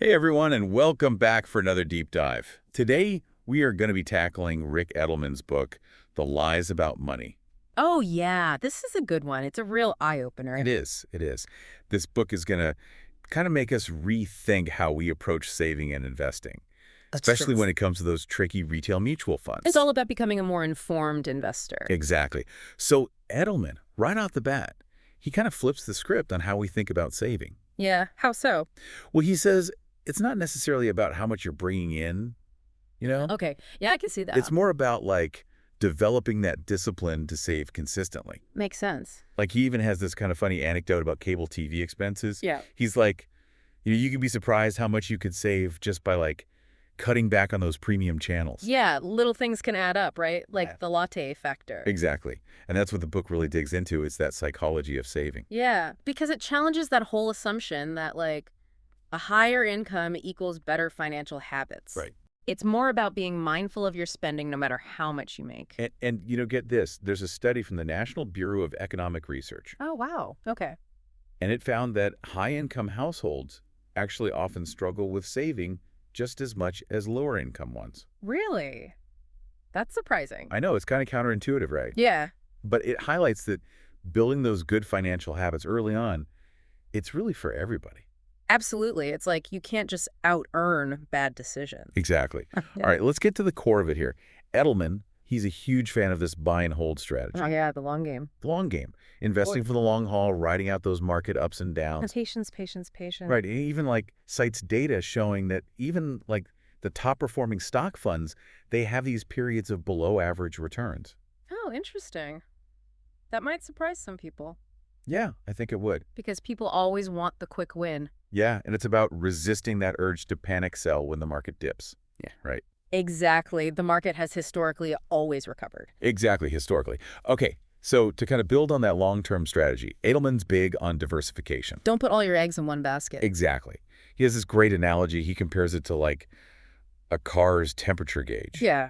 Hey everyone, and welcome back for another deep dive. Today, we are going to be tackling Rick Edelman's book, The Lies About Money. Oh, yeah. This is a good one. It's a real eye-opener. It is. This book is going to kind of make us rethink how we approach saving and investing, That's true. especially when it comes to those tricky retail mutual funds. It's all about becoming a more informed investor. Exactly. So Edelman, right off the bat, he kind of flips the script on how we think about saving. Yeah, how so? Well, he says it's not necessarily about how much you're bringing in, you know? Okay, yeah, I can see that. It's more about, like, developing that discipline to save consistently. Makes sense. Like, he even has this kind of funny anecdote about cable TV expenses. Yeah. He's like, you can be surprised how much you could save just by, like, cutting back on those premium channels. Yeah, little things can add up, right? Like the latte factor. Exactly. And that's what the book really digs into, is that psychology of saving. Yeah, because it challenges that whole assumption that, like, a higher income equals better financial habits. Right. It's more about being mindful of your spending no matter how much you make. And get this. There's a study from the National Bureau of Economic Research, Oh, wow. Okay. and it found that high-income households actually often struggle with saving just as much as lower-income ones. Really? That's surprising. I know, it's kind of counterintuitive, right? Yeah. But it highlights that building those good financial habits early on, it's really for everybody. Absolutely. It's like you can't just out-earn bad decisions. Exactly. Yeah. All right, let's get to the core of it here. Edelman, he's a huge fan of this buy and hold strategy. Oh, yeah, the long game. The long game. Investing for the long haul, riding out those market ups and downs. Patience, patience, patience. Right. He even like cites data showing that even like the top performing stock funds, they have these periods of below average returns. Oh, interesting. That might surprise some people Yeah, I think it would. because people always want the quick win. Yeah, and it's about resisting that urge to panic sell when the market dips. Yeah. Right. Exactly. The market has historically always recovered. Exactly, historically. Okay, so to kind of build on that long-term strategy, Edelman's big on diversification. Don't put all your eggs in one basket. Exactly. He has this great analogy. He compares it to like a car's temperature gauge. Yeah.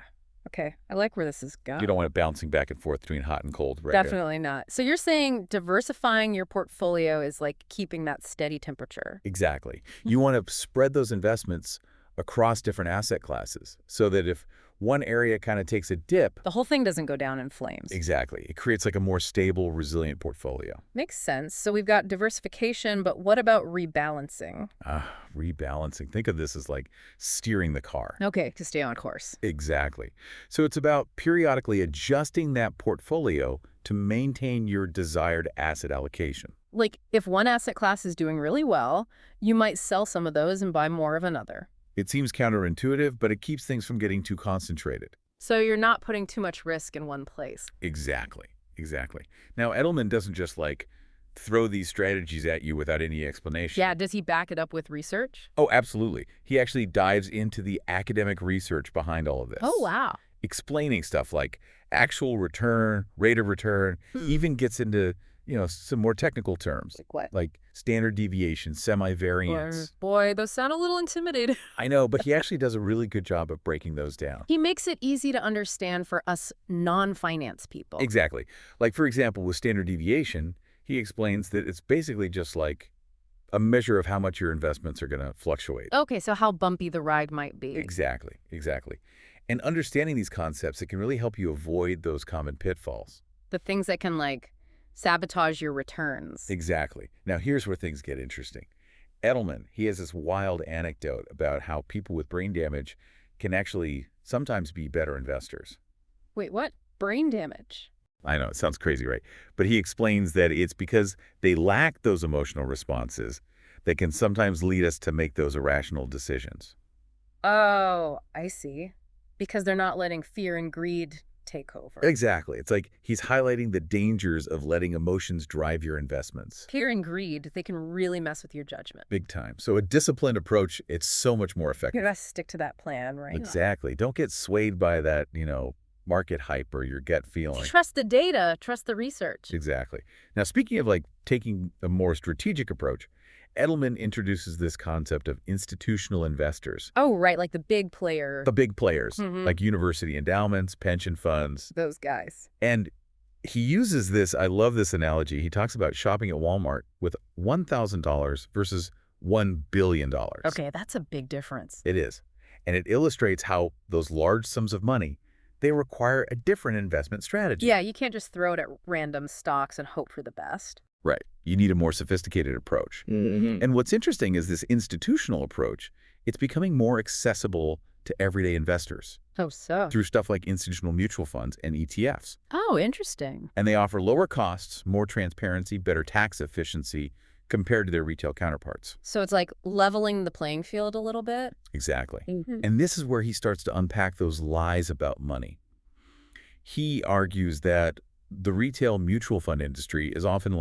Okay. I like where this is going. You don't want it bouncing back and forth between hot and cold, right? Definitely not. So you're saying diversifying your portfolio is like keeping that steady temperature. Exactly. You want to spread those investments across different asset classes so that if one area kind of takes a dip, The whole thing doesn't go down in flames. exactly, it creates like a more stable, resilient portfolio. Makes sense. So we've got diversification, but what about rebalancing? Rebalancing. Think of this as like steering the car. Okay, to stay on course. Exactly. So it's about periodically adjusting that portfolio to maintain your desired asset allocation. Like, if one asset class is doing really well, you might sell some of those and buy more of another. It seems counterintuitive, but it keeps things from getting too concentrated. So you're not putting too much risk in one place. Exactly. Now, Edelman doesn't just like throw these strategies at you without any explanation. Yeah, does he back it up with research? Oh, absolutely. He actually dives into the academic research behind all of this. Oh, wow. Explaining stuff like actual return, rate of return. He even gets into, some more technical terms. Like what? Like standard deviation, semi-variance. Boy, those sound a little intimidating. I know, but he actually does a really good job of breaking those down. He makes it easy to understand for us non-finance people. Exactly. Like, for example, with standard deviation, he explains that it's basically just like a measure of how much your investments are going to fluctuate. Okay, so how bumpy the ride might be. Exactly. And understanding these concepts, it can really help you avoid those common pitfalls. The things that can, like, sabotage your returns. Exactly. Now, here's where things get interesting. Edelman, he has this wild anecdote about how people with brain damage can actually sometimes be better investors. Wait, what? Brain damage? I know, it sounds crazy, right? But he explains that it's because they lack those emotional responses that can sometimes lead us to make those irrational decisions. Oh, I see. Because they're not letting fear and greed take over. Exactly. It's like he's highlighting the dangers of letting emotions drive your investments. Fear and greed, they can really mess with your judgment. Big time. So a disciplined approach, it's so much more You effective. gotta stick to that plan, right? Exactly. Don't get swayed by that, market hype or your gut feeling. Trust the data, trust the research. Exactly. Now, speaking of like taking a more strategic approach, Edelman introduces this concept of institutional investors. Oh, right, like the big player. The big players, Mhm. like university endowments, pension funds. Those guys. And he uses this, I love this analogy. He talks about shopping at Walmart with $1,000 versus $1 billion. Okay, that's a big difference. It is. And it illustrates how those large sums of money, they require a different investment strategy. Yeah, you can't just throw it at random stocks and hope for the best. Right. You need a more sophisticated approach. And what's interesting is this institutional approach, it's becoming more accessible to everyday investors Oh, so. through stuff like institutional mutual funds and ETFs. Oh, interesting. And they offer lower costs, more transparency, better tax efficiency compared to their retail counterparts. So it's like leveling the playing field a little bit? Exactly. Mm-hmm. And this is where he starts to unpack those lies about money. He argues that the retail mutual fund industry is often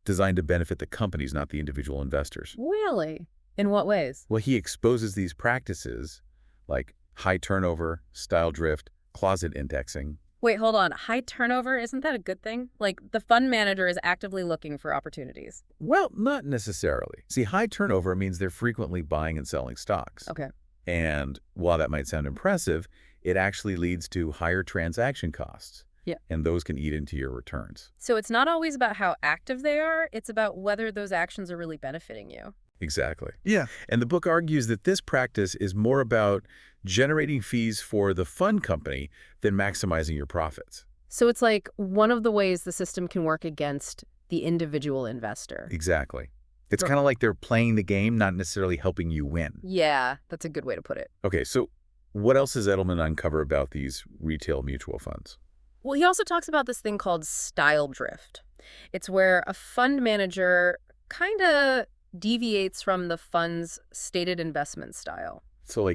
designed to benefit the companies, not the individual investors. Really? In what ways? Well, he exposes these practices like high turnover, style drift, closet indexing. Wait, hold on. High turnover, isn't that a good thing? Like, the fund manager is actively looking for opportunities. Well, not necessarily. See, high turnover means they're frequently buying and selling stocks. Okay. And while that might sound impressive, it actually leads to higher transaction costs. Yeah. And those can eat into your returns. So it's not always about how active they are, it's about whether those actions are really benefiting you. Exactly. Yeah. And the book argues that this practice is more about generating fees for the fund company than maximizing your profits. So it's like one of the ways the system can work against the individual investor. Exactly. It's Sure. kind of like they're playing the game, not necessarily helping you win. Yeah, that's a good way to put it. Okay, so what else does Edelman uncover about these retail mutual funds? Well, he also talks about this thing called style drift. It's where a fund manager kind of deviates from the fund's stated investment style. So,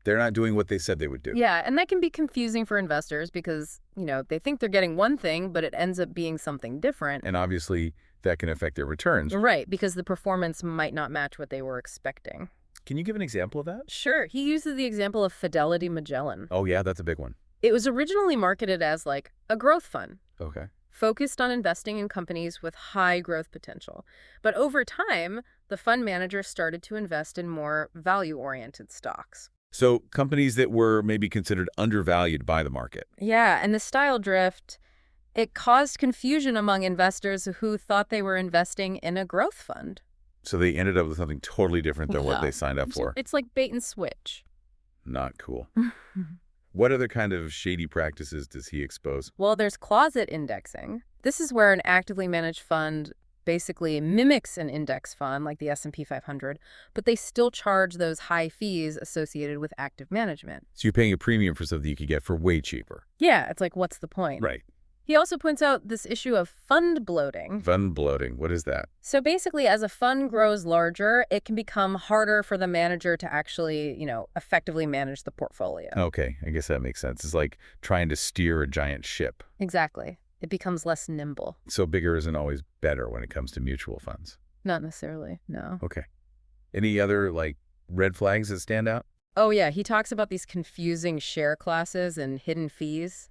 they're not doing what they said they would do. Yeah, and that can be confusing for investors because, they think they're getting one thing, but it ends up being something different. And obviously, that can affect their returns. Right, because the performance might not match what they were expecting. Can you give an example of that? Sure, he uses the example of Fidelity Magellan. Oh, yeah, that's a big one. It was originally marketed as like a growth fund, Okay. focused on investing in companies with high growth potential. But over time, the fund manager started to invest in more value-oriented stocks. So companies that were maybe considered undervalued by the market. Yeah, and the style drift, it caused confusion among investors who thought they were investing in a growth fund. So they ended up with something totally different than what Yeah. they signed up for. It's like bait and switch. Not cool. What other kind of shady practices does he expose? Well, there's closet indexing. This is where an actively managed fund basically mimics an index fund like the S&P 500, but they still charge those high fees associated with active management. So you're paying a premium for something you could get for way cheaper. Yeah, it's like, what's the point? Right. He also points out this issue of fund bloating. Fund bloating. What is that? So basically, as a fund grows larger, it can become harder for the manager to actually, effectively manage the portfolio. Okay, I guess that makes sense. It's like trying to steer a giant ship. Exactly. It becomes less nimble. So bigger isn't always better when it comes to mutual funds. Not necessarily, no. Okay. Any other, red flags that stand out? Oh, yeah, he talks about these confusing share classes and hidden fees.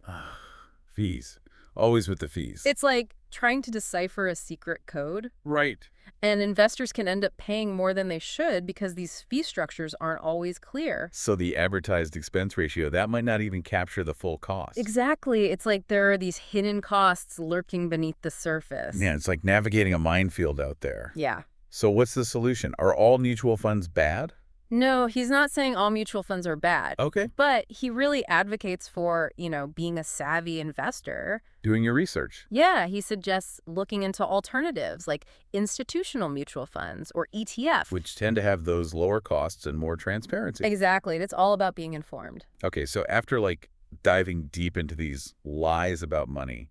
Fees. Always with the fees. It's like trying to decipher a secret code. Right. And investors can end up paying more than they should because these fee structures aren't always clear. So the advertised expense ratio, that might not even capture the full cost. Exactly. It's like there are these hidden costs lurking beneath the surface. Yeah, it's like navigating a minefield out there. Yeah. So what's the solution? Are all mutual funds bad? No, he's not saying all mutual funds are bad. Okay. But he really advocates for, being a savvy investor. Doing your research. Yeah, he suggests looking into alternatives like institutional mutual funds or ETF. Which tend to have those lower costs and more transparency. Exactly. It's all about being informed. Okay, so after diving deep into these lies about money,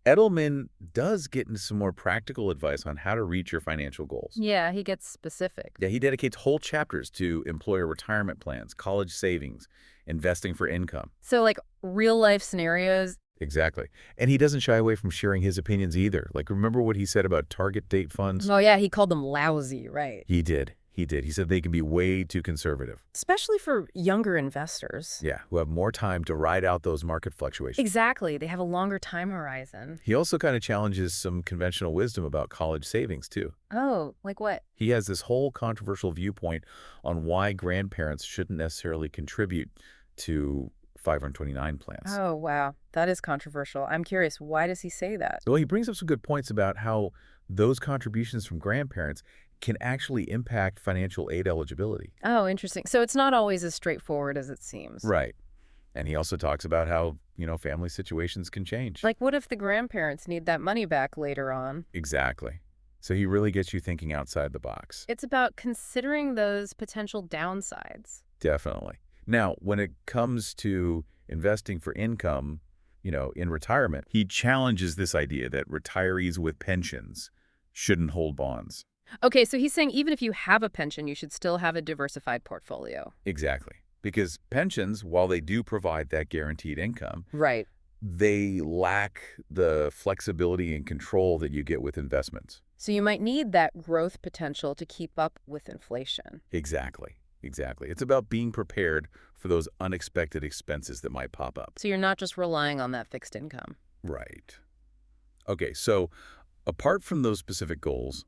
Edelman does get into some more practical advice on how to reach your financial goals. Yeah, he gets specific. Yeah, he dedicates whole chapters to employer retirement plans, college savings, investing for income. So like real life scenarios. Exactly. And he doesn't shy away from sharing his opinions either. Remember what he said about target date funds? Oh, yeah, he called them lousy, right? He did. He did. He said they can be way too conservative. Especially for younger investors. Yeah, who have more time to ride out those market fluctuations. Exactly. They have a longer time horizon. He also kind of challenges some conventional wisdom about college savings, too. Oh, like what? He has this whole controversial viewpoint on why grandparents shouldn't necessarily contribute to 529 plans. Oh, wow. That is controversial. I'm curious, why does he say that? Well, he brings up some good points about how those contributions from grandparents, can actually impact financial aid eligibility. Oh, interesting. So it's not always as straightforward as it seems. Right. And he also talks about how, family situations can change. Like, what if the grandparents need that money back later on? Exactly. So he really gets you thinking outside the box. It's about considering those potential downsides. Definitely. Now, when it comes to investing for income, in retirement, he challenges this idea that retirees with pensions shouldn't hold bonds. Okay, so he's saying even if you have a pension, you should still have a diversified portfolio. Exactly. Because pensions, while they do provide that guaranteed income, Right. they lack the flexibility and control that you get with investments. So you might need that growth potential to keep up with inflation. Exactly. Exactly. It's about being prepared for those unexpected expenses that might pop up. So you're not just relying on that fixed income. Right. Okay, so apart from those specific goals,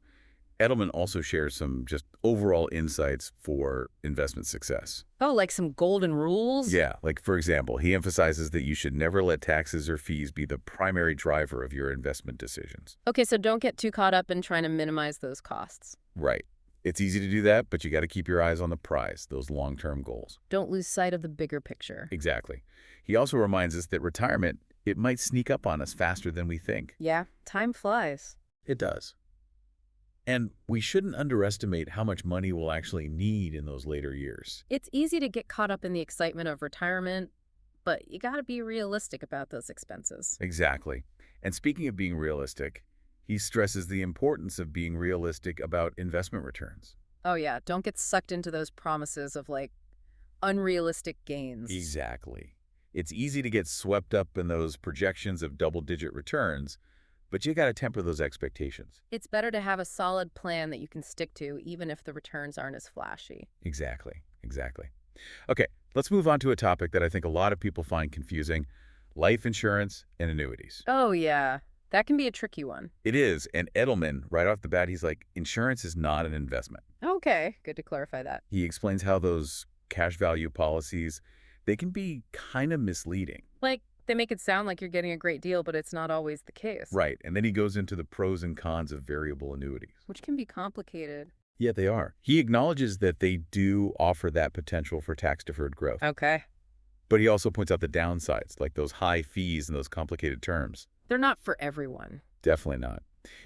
Edelman also shares some just overall insights for investment success. Oh, like some golden rules? Yeah, like for example, he emphasizes that you should never let taxes or fees be the primary driver of your investment decisions. Okay, so don't get too caught up in trying to minimize those costs. Right. It's easy to do that, but you got to keep your eyes on the prize, those long-term goals. Don't lose sight of the bigger picture. Exactly. He also reminds us that retirement, it might sneak up on us faster than we think. Yeah, time flies. It does. And we shouldn't underestimate how much money we'll actually need in those later years. It's easy to get caught up in the excitement of retirement, but you gotta be realistic about those expenses. Exactly. And speaking of being realistic, he stresses the importance of being realistic about investment returns. Oh yeah, don't get sucked into those promises of like unrealistic gains. Exactly. It's easy to get swept up in those projections of double-digit returns, but you got to temper those expectations. It's better to have a solid plan that you can stick to even if the returns aren't as flashy. Exactly. Exactly. Okay, let's move on to a topic that I think a lot of people find confusing: life insurance and annuities. Oh yeah, that can be a tricky one. It is, and Edelman, right off the bat, he's like, insurance is not an investment. Okay, good to clarify that. He explains how those cash value policies, they can be kind of misleading. Like, they make it sound like you're getting a great deal, but it's not always the case. Right, and then he goes into the pros and cons of variable annuities. Which can be complicated. Yeah, they are. He acknowledges that they do offer that potential for tax-deferred growth. Okay. But he also points out the downsides, like those high fees and those complicated terms. They're not for everyone. Definitely not.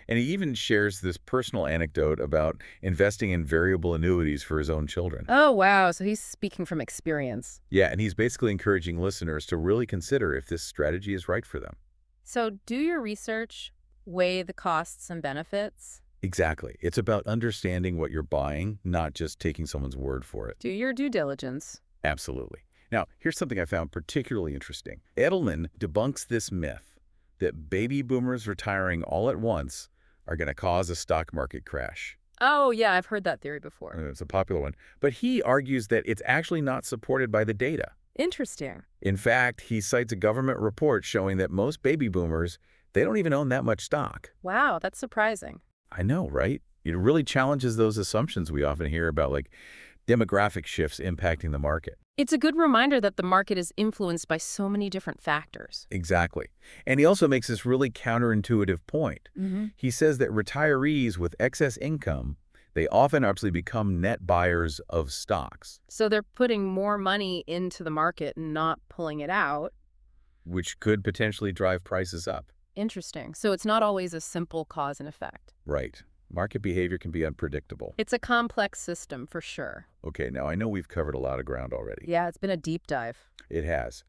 And he even shares this personal anecdote about investing in variable annuities for his own children. Oh, wow. So he's speaking from experience. Yeah, and he's basically encouraging listeners to really consider if this strategy is right for them. So do your research, weigh the costs and benefits. Exactly. It's about understanding what you're buying, not just taking someone's word for it. Do your due diligence. Absolutely. Now, here's something I found particularly interesting. Edelman debunks this myth that baby boomers retiring all at once are going to cause a stock market crash. Oh, yeah, I've heard that theory before. It's a popular one. But he argues that it's actually not supported by the data. Interesting. In fact, he cites a government report showing that most baby boomers, they don't even own that much stock. Wow, that's surprising. I know, right? It really challenges those assumptions we often hear about, like demographic shifts impacting the market. It's a good reminder that the market is influenced by so many different factors. Exactly. And he also makes this really counterintuitive point. He says that retirees with excess income, they often actually become net buyers of stocks, So they're putting more money into the market and not pulling it out. which could potentially drive prices up. Interesting. So it's not always a simple cause and effect. Right. Market behavior can be unpredictable. It's a complex system for sure. Okay, now I know we've covered a lot of ground already. Yeah, it's been a deep dive. It has.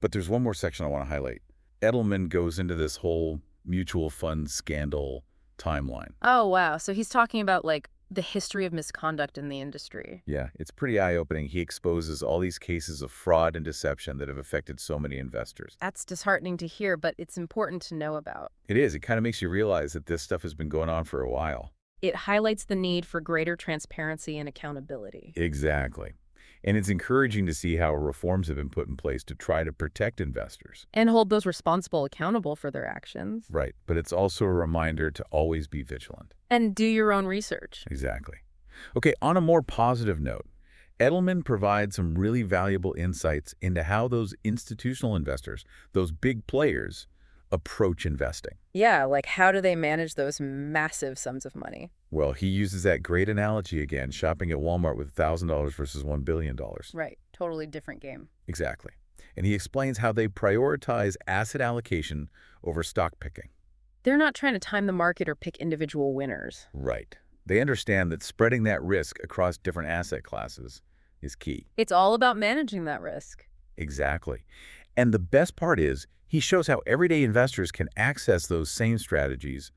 But there's one more section I want to highlight. Edelman goes into this whole mutual fund scandal timeline. Oh, wow. So he's talking about like the history of misconduct in the industry. Yeah, it's pretty eye-opening. He exposes all these cases of fraud and deception that have affected so many investors. That's disheartening to hear, but it's important to know about. It is. It kind of makes you realize that this stuff has been going on for a while. It highlights the need for greater transparency and accountability. Exactly. And it's encouraging to see how reforms have been put in place to try to protect investors. And hold those responsible accountable for their actions. Right. But it's also a reminder to always be vigilant. And do your own research. Exactly. Okay, on a more positive note, Edelman provides some really valuable insights into how those institutional investors, those big players, approach investing. Yeah, like how do they manage those massive sums of money? Well, he uses that great analogy again, shopping at Walmart with $1,000 versus $1 billion. Right, totally different game. Exactly. And he explains how they prioritize asset allocation over stock picking. They're not trying to time the market or pick individual winners. Right. They understand that spreading that risk across different asset classes is key. It's all about managing that risk. Exactly. And the best part is, he shows how everyday investors can access those same strategies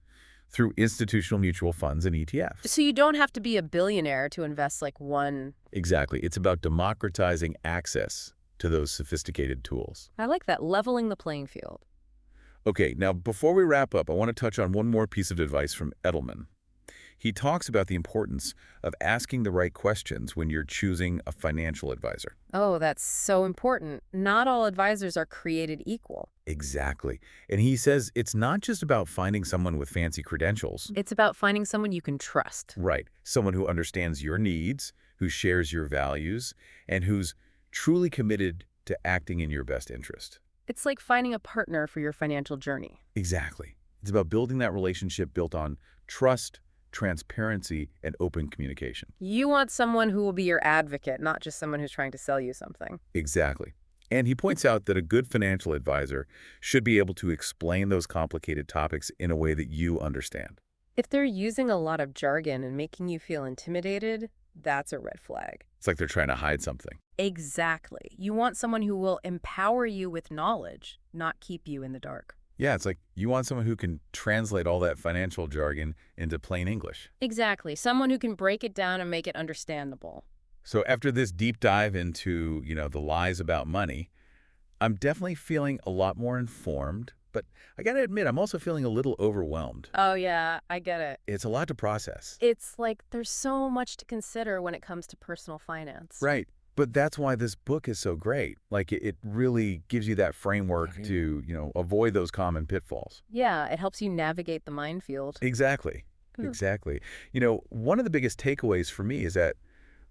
through institutional mutual funds and ETFs. So you don't have to be a billionaire to invest like one. Exactly. It's about democratizing access to those sophisticated tools. I like that, leveling the playing field. Okay, now before we wrap up, I want to touch on one more piece of advice from Edelman. He talks about the importance of asking the right questions when you're choosing a financial advisor. Oh, that's so important. Not all advisors are created equal. Exactly. And he says it's not just about finding someone with fancy credentials. It's about finding someone you can trust. Right. Someone who understands your needs, who shares your values, and who's truly committed to acting in your best interest. It's like finding a partner for your financial journey. Exactly. It's about building that relationship built on trust, transparency, and open communication. You want someone who will be your advocate, not just someone who's trying to sell you something. Exactly. And he points out that a good financial advisor should be able to explain those complicated topics in a way that you understand. If they're using a lot of jargon and making you feel intimidated, that's a red flag. It's like they're trying to hide something. Exactly. You want someone who will empower you with knowledge, not keep you in the dark. Yeah, it's like you want someone who can translate all that financial jargon into plain English. Exactly. Someone who can break it down and make it understandable. So after this deep dive into, the lies about money, I'm definitely feeling a lot more informed, but I gotta admit, I'm also feeling a little overwhelmed. Oh, yeah, I get it. It's a lot to process. It's like there's so much to consider when it comes to personal finance. Right. But that's why this book is so great. Like, it really gives you that framework to, avoid those common pitfalls. Yeah, it helps you navigate the minefield. Exactly. Exactly. One of the biggest takeaways for me is that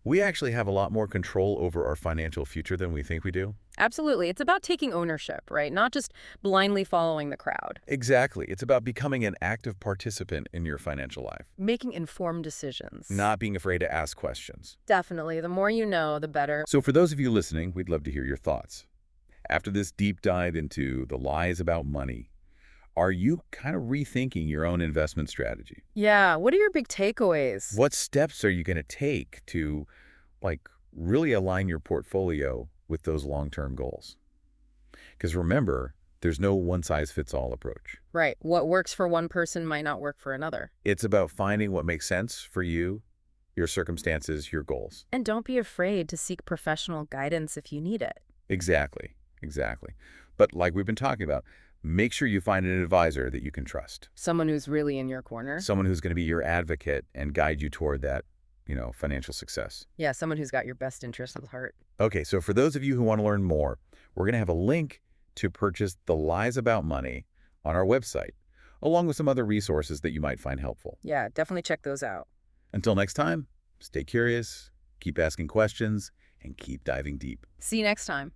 we actually have a lot more control over our financial future than we think we do. Absolutely. It's about taking ownership, right? Not just blindly following the crowd. Exactly. It's about becoming an active participant in your financial life. Making informed decisions. Not being afraid to ask questions. Definitely. The more you know, the better. So for those of you listening, we'd love to hear your thoughts. After this deep dive into the lies about money, are you kind of rethinking your own investment strategy? Yeah. What are your big takeaways? What steps are you going to take to, really align your portfolio with those long-term goals? Because remember, there's no one-size-fits-all approach. Right. What works for one person might not work for another. It's about finding what makes sense for you, your circumstances, your goals. And don't be afraid to seek professional guidance if you need it. Exactly. Exactly. But like we've been talking about, make sure you find an advisor that you can trust. Someone who's really in your corner. Someone who's going to be your advocate and guide you toward that, financial success. Yeah, someone who's got your best interest at heart. Okay, so for those of you who want to learn more, we're going to have a link to purchase The Lies About Money on our website, along with some other resources that you might find helpful. Yeah, definitely check those out. Until next time, stay curious, keep asking questions, and keep diving deep. See you next time.